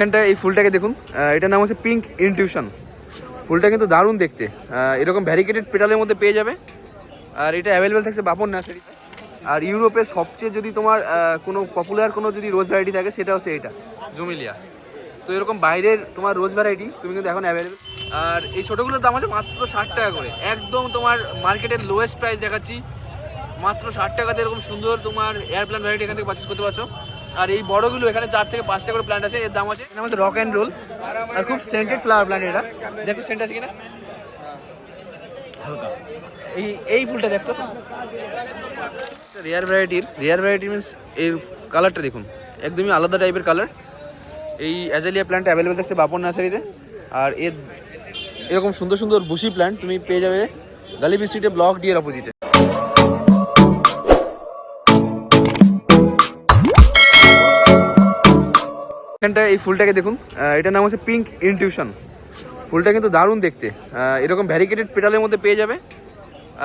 এখানটা এই ফুলটাকে দেখুন, এটার নাম হচ্ছে পিঙ্ক ইনটিউশন। ফুলটা কিন্তু দারুণ দেখতে, এরকম ভ্যারিকেটেড পেটালের মধ্যে পেয়ে যাবে। আর এটা অ্যাভেলেবেল থাকছে বাপন নার্সারিতে। আর ইউরোপের সবচেয়ে যদি তোমার কোনো পপুলার কোনো যদি রোজ ভ্যারাইটি থাকে সেটা হচ্ছে এটা জুমিলিয়া। তো এরকম বাইরের তোমার রোজ ভ্যারাইটি তুমি কিন্তু এখন অ্যাভেলেবেল। আর এই ছোটোগুলোর দাম আছে মাত্র 60 টাকা করে, একদম তোমার মার্কেটের লোয়েস্ট প্রাইস দেখাচ্ছি। মাত্র 60 টাকাতে এরকম সুন্দর তোমার এয়ার প্ল্যান্ট ভ্যারাইটি এখান থেকে পারচেস করতে পারছো। আর এই বড়গুলো এখানে 4 থেকে 5টা করে প্ল্যান্ট আছে, এর দাম আছে। এর মধ্যে রক অ্যান্ড রোল, আর খুব সেন্টেড ফ্লাওয়ার প্ল্যান্ট। এটা দেখো সেন্ট আছে কিনা, এই ফুলটা দেখতো। রেয়ার ভ্যারাইটি মিনস এর কালারটা দেখুন, একদমই আলাদা টাইপের কালার। এই অ্যাজালিয়া প্ল্যান্ট অ্যাভেলেবেল থাকছে বাপন নার্সারিতে। আর এর এরকম সুন্দর সুন্দর বুশি প্ল্যান্ট তুমি পেয়ে যাবে গালিবি স্ট্রিটে ব্লক ডি এর অপোজিটে। এখানটা এই ফুলটাকে দেখুন, এটার নাম হচ্ছে পিঙ্ক ইনটিউশন। ফুলটা কিন্তু দারুণ দেখতে, এরকম ভ্যারিকেটেড পেটালের মধ্যে পেয়ে যাবে।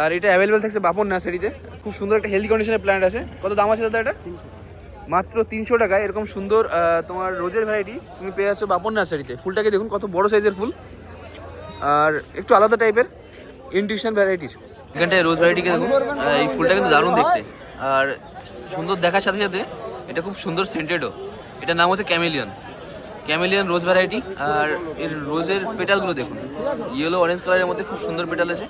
আর এটা অ্যাভেলেবেল থাকছে বাপন নার্সারিতে। খুব সুন্দর একটা হেলদি কন্ডিশনের প্ল্যান্ট আছে। কত দাম আছে দাদা এটা? মাত্র 300 টাকায় এরকম সুন্দর তোমার রোজের ভ্যারাইটি তুমি পেয়ে যাচ্ছ বাপন নার্সারিতে। ফুলটাকে দেখুন কত বড় সাইজের ফুল, আর একটু আলাদা টাইপের ইনটিউশন ভ্যারাইটির। এখানটায় রোজ ভ্যারাইটিকে দেখুন, এই ফুলটা কিন্তু দারুণ দেখতে আর সুন্দর দেখার সাথে সাথে এটা খুব সুন্দর সেন্টেডও। এটার নাম হচ্ছে ক্যামেলিয়ান রোজ ভ্যারাইটি। আর এর রোজের পেটালগুলো দেখুন, ইয়েলো অরেঞ্জ কালারের মধ্যে খুব সুন্দর পেটাল আছে।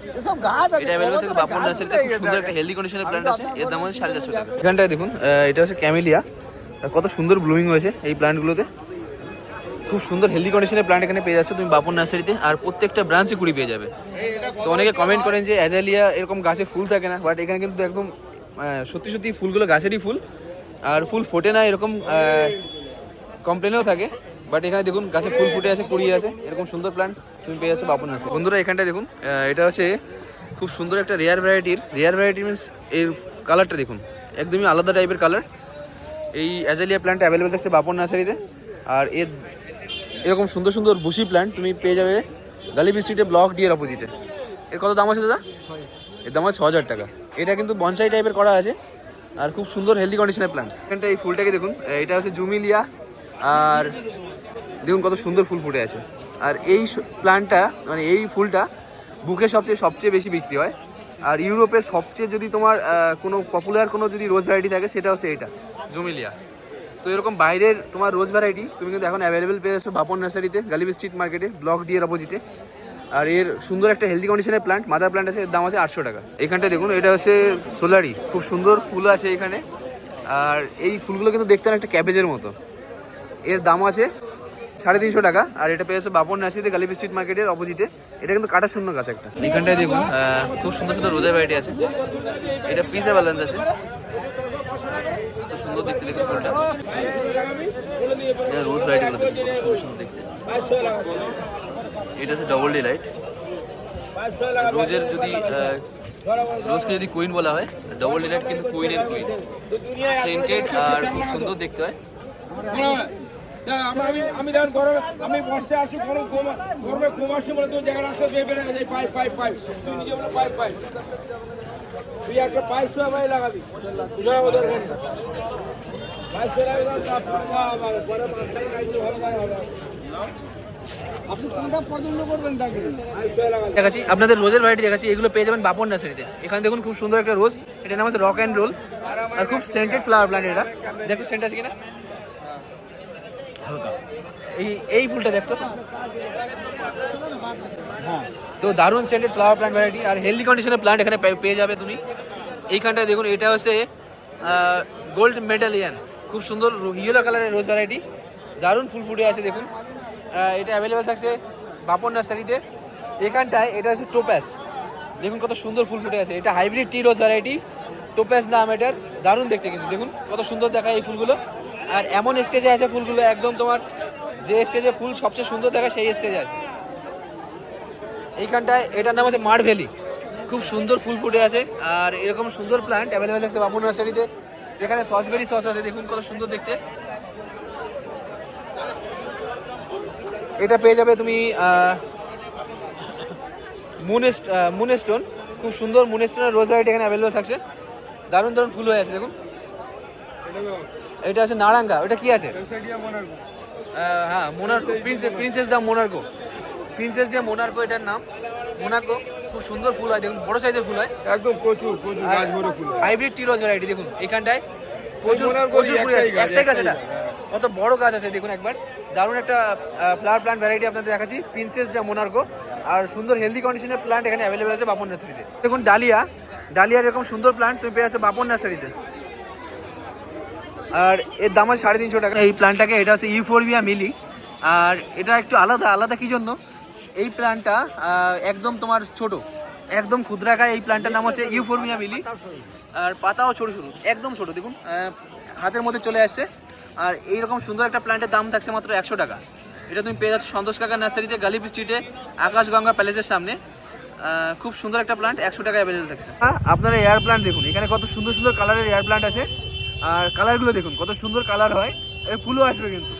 এটা অ্যাভেলেবল থেকে বাপন নার্সারিতে। খুব সুন্দর একটা হেলদি কন্ডিশনের প্ল্যান্ট আছে, এর দাম হচ্ছে 450 টাকা। এখানটায় দেখুন, এটা হচ্ছে ক্যামেলিয়া, কত সুন্দর ব্লুমিং হয়েছে এই প্ল্যান্টগুলোতে। খুব সুন্দর হেলদি কন্ডিশনের প্ল্যান্ট এখানে পেয়ে যাচ্ছে তুমি বাপন নার্সারিতে। আর প্রত্যেকটা ব্রাঞ্চে কুড়ি পেয়ে যাবে। তো অনেকে কমেন্ট করেন যে অ্যাজালিয়া এরকম গাছে ফুল থাকে না, বাট এখানে কিন্তু একদম সত্যি সত্যি ফুলগুলো গাছেরই ফুল, আর ফুল ফোটে না এরকম কমপ্লেনও থাকে। বাট এখানে দেখুন গাছে ফুল ফুটে আছে, কুড়িয়ে আছে, এরকম সুন্দর প্ল্যান্ট তুমি পেয়ে যাচ্ছ বাপন নার্সারি। বন্ধুরা এখানটা দেখুন, এটা হচ্ছে খুব সুন্দর একটা রেয়ার ভ্যারাইটি মিনস এর কালারটা দেখুন, একদমই আলাদা টাইপের কালার। এই অ্যাজালিয়া প্ল্যান্ট অ্যাভেলেবেল থাকছে বাপন নার্সারিতে। আর এর এরকম সুন্দর সুন্দর বুশি প্ল্যান্ট তুমি পেয়ে যাবে গালিবি স্ট্রিটে ব্লক ডি এর অপোজিটে। এর কত দাম আছে দাদা? এর দাম আছে 6000 টাকা। এটা কিন্তু বনসাই টাইপের করা আছে, আর খুব সুন্দর হেলদি কন্ডিশনের প্ল্যান্ট। এখানটা এই ফুলটাকে দেখুন, এটা হচ্ছে জুমিলিয়া। আর দেখুন কত সুন্দর ফুল ফুটে আছে। আর এই প্ল্যান্টটা মানে এই ফুলটা বুকে সবচেয়ে বেশি বিক্রি হয়। আর ইউরোপের সবচেয়ে যদি তোমার কোনো পপুলার কোনো যদি রোজ ভ্যারাইটি থাকে সেটা হচ্ছে এটা জুমিলিয়া। তো এরকম বাইরের তোমার রোজ ভ্যারাইটি তুমি কিন্তু এখন অ্যাভেলেবেল পেয়ে যাচ্ছ বাপন নার্সারিতে, গালিবি স্ট্রিট মার্কেটে ব্লক ডি এর অপোজিটে। আর এর সুন্দর একটা হেলদি কন্ডিশনের প্ল্যান্ট, মাদার প্ল্যান্ট আছে, এর দাম আছে 800 টাকা। এখানটা দেখুন, এটা হচ্ছে সোলারি, খুব সুন্দর ফুল আছে এখানে। আর এই ফুলগুলো কিন্তু দেখতে একটা ক্যাবেজের মতো। এর দাম আছে 350 টাকা। আর এটা পেয়ে যাচ্ছে বাপন নার্সারিতে, গালিবি স্ট্রিট মার্কেটের অপোজিটে। এটা কিন্তু কাটা শূন্য গাছ একটা। এখানটায় দেখুন খুব সুন্দর সুন্দর রোজের ভ্যারাইটি আছে। এটা পিসা ব্যালেন্স আছে, সুন্দর দেখতে দেখুন ফুলটা। রোজ ভ্যারাইটিগুলো দেখুন সুন্দর সুন্দর দেখতে। এটা হচ্ছে ডবল ডিলাইট। রোজের যদি রোজকে যদি কুইন বলা হয়, ডবল ডিলাইট কিন্তু কুইনের কুইন, সেন্টেড আর খুব সুন্দর দেখতে হয়। আমি আমি বর্ষে আসি গরমে কম আসছি বলে তোর জায়গা রাস্তা পাই তুই নিজে বলে পাই তুই একটা পাইপ শোয়া ভাই লাগাবি দেখাচ্ছি আপনাদের রোজের ভ্যারাইটি দেখাচ্ছি, এগুলো পেয়ে যাবেন বাপন নার্সারিতে। এখানে দেখুন খুব সুন্দর একটা রোজ, এটার নাম হচ্ছে রক অ্যান্ড রোল। আর খুব সেন্টেড ফ্লাওয়ার প্ল্যান্ট। এটা দেখো সেন্ট আছে কিনা, এই ফুলটা দেখতো। তো দারুণ সেন্টেড ফ্লাওয়ার প্ল্যান্ট ভ্যারাইটি আর হেলদি কন্ডিশনের প্ল্যান্ট এখানে পেয়ে যাবে তুমি। এইখানটায় দেখুন, এটা হচ্ছে গোল্ড মেডালিয়ান, খুব সুন্দর ইয়েলো কালারের রোজ ভ্যারাইটি, দারুণ ফুল ফুটে আছে দেখুন। এটা অ্যাভেলেবেল থাকছে বাপন নার্সারিতে। এখানটায় এটা হচ্ছে টোপ্যাস, দেখুন কত সুন্দর ফুল ফুটে আছে। এটা হাইব্রিড টি রোজ ভ্যারাইটি, টোপ্যাস নাম এটার। দারুণ দেখতে কিন্তু দেখুন কত সুন্দর দেখায় এই ফুলগুলো। আর এমন স্টেজে আছে ফুলগুলো, একদম তোমার যে স্টেজে ফুল সবচেয়ে সুন্দর দেখায় সেই স্টেজে আছে। এইখানটায় এটার নাম হচ্ছে মার ভ্যালি, খুব সুন্দর ফুল ফুটে আছে। আর এরকম সুন্দর প্ল্যান্ট অ্যাভেলেবেল থাকছে বাপন নার্সারিতে। এখানে সসবেরি সস আছে, দেখুন কত সুন্দর দেখতে। এটা পেয়ে যাবে তুমি মুনস্টোন, খুব সুন্দর মুনস্টোনের রোজ ভ্যারাইটি এখানে অ্যাভেলেবেল থাকছে। দারুণ দারুণ ফুল হয়ে আছে দেখুন। এটা আছে নারাঙ্গা, ওটা কি আছে? হ্যাঁ মোনার্কো, প্রিন্সেস ডে মোনার্কো এটার নাম। মোনাকো খুব সুন্দর ফুল হয়, দেখুন বড় সাইজের ফুল হয়, একদম প্রচুর প্রচুর গাছ ভরে ফুল। Hybrid টিরোজ variety. দেখুন এখানটায় প্রচুর মোনার্কো প্রচুর ফুল আছে, একটাই গাছ, একটাই এটা কত বড় গাছ আছে দেখুন একবার। দারুণ একটা ফ্লাওয়ার প্লান্ট ভ্যারাইটি আপনাদের দেখাচ্ছি, প্রিন্সেস ডে মোনার্কো। আর সুন্দর হেলদি কন্ডিশনের প্লান্ট এখানে অ্যাভেলেবেল আছে বাপন নার্সারিতে। দেখুন ডালিয়া এরকম সুন্দর প্লান্ট তুমি পেয়ে যাচ্ছে বাপন নার্সারিতে। আর এর দাম আছে 350 টাকা এই প্ল্যান্টটাকে। এটা হচ্ছে ইউফোরবিয়া মিলি। আর এটা একটু আলাদা কি জন্য, এই প্ল্যান্টটা একদম তোমার ছোট, একদম ক্ষুদ্রাকায়। এই প্ল্যান্টটার নাম হচ্ছে ইউফোরবিয়া মিলি। আর পাতাও ছোট একদম ছোট, দেখুন হাতের মধ্যে চলে আসছে। আর এইরকম সুন্দর একটা প্ল্যান্টের দাম থাকছে মাত্র 100 টাকা। এটা তুমি পেয়ে যাচ্ছ সন্তোষ কাকা নার্সারিতে, গালিপি স্ট্রিটে, আকাশগঙ্গা প্যালেসের সামনে। খুব সুন্দর একটা প্ল্যান্ট 100 টাকা অ্যাভেলেবেল থাকছে। আপনারা এয়ার প্ল্যান্ট দেখুন, এখানে কত সুন্দর সুন্দর কালারের এয়ার প্ল্যান্ট আছে। আর কালারগুলো দেখুন কত সুন্দর কালার হয়, এর ফুলও আসবে কিন্তু।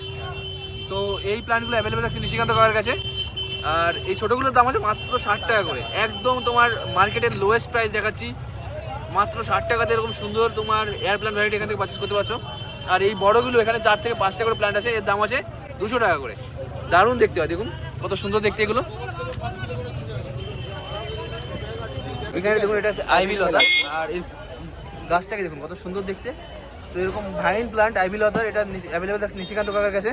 তো এই প্ল্যান্টগুলো অ্যাভেলেবেল আছে নিশিকান্ত কাকার কাছে। আর এই ছোটোগুলোর দাম আছে মাত্র 60 টাকা করে, একদম তোমার মার্কেটের লোয়েস্ট প্রাইস দেখাচ্ছি। মাত্র 60 টাকাতে এরকম সুন্দর তোমার এয়ার প্ল্যান্ট ভ্যারাইটি এখান থেকে পারচেস করতে পারছো। আর এই বড়গুলো এখানে 4 থেকে 5টা করে প্ল্যান্ট আছে, এর দাম আছে 200 টাকা করে। দারুণ দেখতে হয়, দেখুন কত সুন্দর দেখতে এগুলো। এখানে দেখুন এটা আছে আইভি লতা। আর এই গাছটাকে দেখুন কত সুন্দর দেখতে। তো এরকম ভাইন প্ল্যান্ট আইভি লতার এটা অ্যাভেলেবেল আছে নিশিকান্ত কাকার কাছে।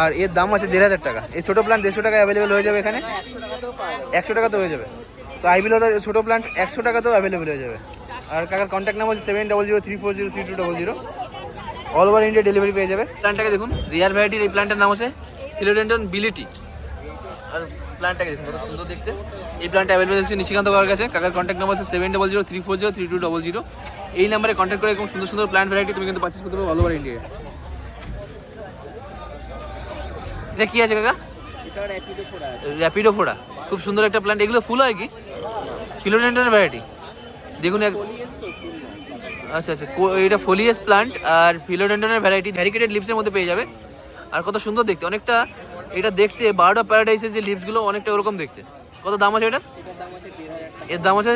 আর এর দাম আছে 1500 টাকা। এই ছোটো প্ল্যান্ট 150 টাকা অ্যাভেলেবেল হয়ে যাবে এখানে, 100 টাকা তো হয়ে যাবে। তো আইভি লতার ছোটো প্ল্যান্ট 100 টাকাতেও অ্যাভেলেবেল হয়ে যাবে। আর কাকার কন্ট্যাক্ট নাম্বার হচ্ছে 7003403200। অল ওভার ইন্ডিয়া ডেলিভারি পেয়ে যাবে। প্ল্যান্টটাকে দেখুন রিয়ার ভ্যারাইটির এই প্ল্যান্টের নাম আছে ফিলোডেন্ড্রন বিলিটি। আর প্ল্যান্টটাকে দেখুন কত সুন্দর দেখতে। এই প্ল্যান্ট অ্যাভেলেবেল হচ্ছে নিশিকান্ত কাকার কাছে। কাকার কন্ট্যাক্ট নাম্বার হচ্ছে 7003403200। এই নাম্বারে কন্ট্যাক্ট করে এরকম সুন্দর সুন্দর প্ল্যান্ট ভ্যারাইটি তুমি কিন্তু পারচেস করতে পারো অল ওভার ইন্ডিয়া। এটা কি আছে কাকা? র্যাপিডো ফোড়া, খুব সুন্দর একটা প্ল্যান্ট। এগুলো ফুল হয় কি? ফিলোডেন্ড্রনের ভ্যারাইটি দেখুন। আচ্ছা, এটা ফোলিয়াস প্ল্যান্ট আর ফিলোডেন্ড্রনের ভ্যারাইটি, ভ্যারিকেটেড লিভসের মধ্যে পেয়ে যাবে। আর কত সুন্দর দেখতে, অনেকটা এটা দেখতে বার্ড অফ প্যারাডাইসের যে লিভসগুলো অনেকটা ওরকম দেখতে। কত দাম আছে এটা? এর দাম আছে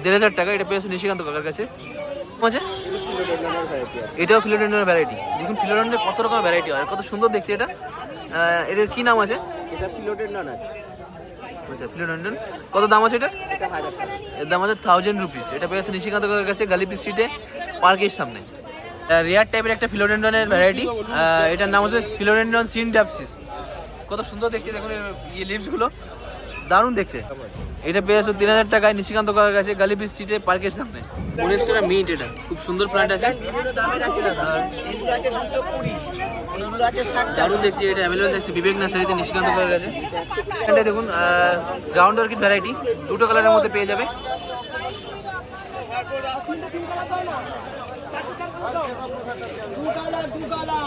1500 টাকা। এটা পেয়েছে নিশিকান্ত কাকার কাছে। আছে এটাও ফিলোডেন্ড্রনের ভ্যারাইটি। দেখুন ফিলোডেন্ড্রনের কত রকম ভ্যারাইটি হয়, কত সুন্দর দেখতে এটা। এটার কি নাম আছে? এটা ফিলোডেন্ড্রন আছে। আচ্ছা ফিলোডেন্ড্রন, কত দাম আছে এটা? এর দাম আছে 1000 রুপিস। এটা পেয়েছে নিশিকান্ত কাকার কাছে, গালিপি স্ট্রিটে, পার্কের সামনে। রেয়ার টাইপের একটা ফিলোডেন্ড্রনের ভ্যারাইটি, এটার নাম হচ্ছে ফিলোডেন্ড্রন সিনডাপসিস। কত সুন্দর দেখতে দেখুন এই লিভসগুলো, দারুণ দেখতে। এটা পেয়েছো 3000 টাকায় নিশিকান্ত কাকার কাছে, গালিপি স্ট্রিটে, পার্কের সামনে। 19 টাকা মিন্ট। এটা খুব সুন্দর প্ল্যান্ট আছে, দারুণ দেখছি। এটা অ্যাভেলেবেল আছে বিবেক নার্সারিতে নিশিকান্ত কাকার কাছে। এখানটায় দেখুন গ্রাউন্ড অর্কিড ভ্যারাইটি 2টো কালারের মধ্যে পেয়ে যাবে।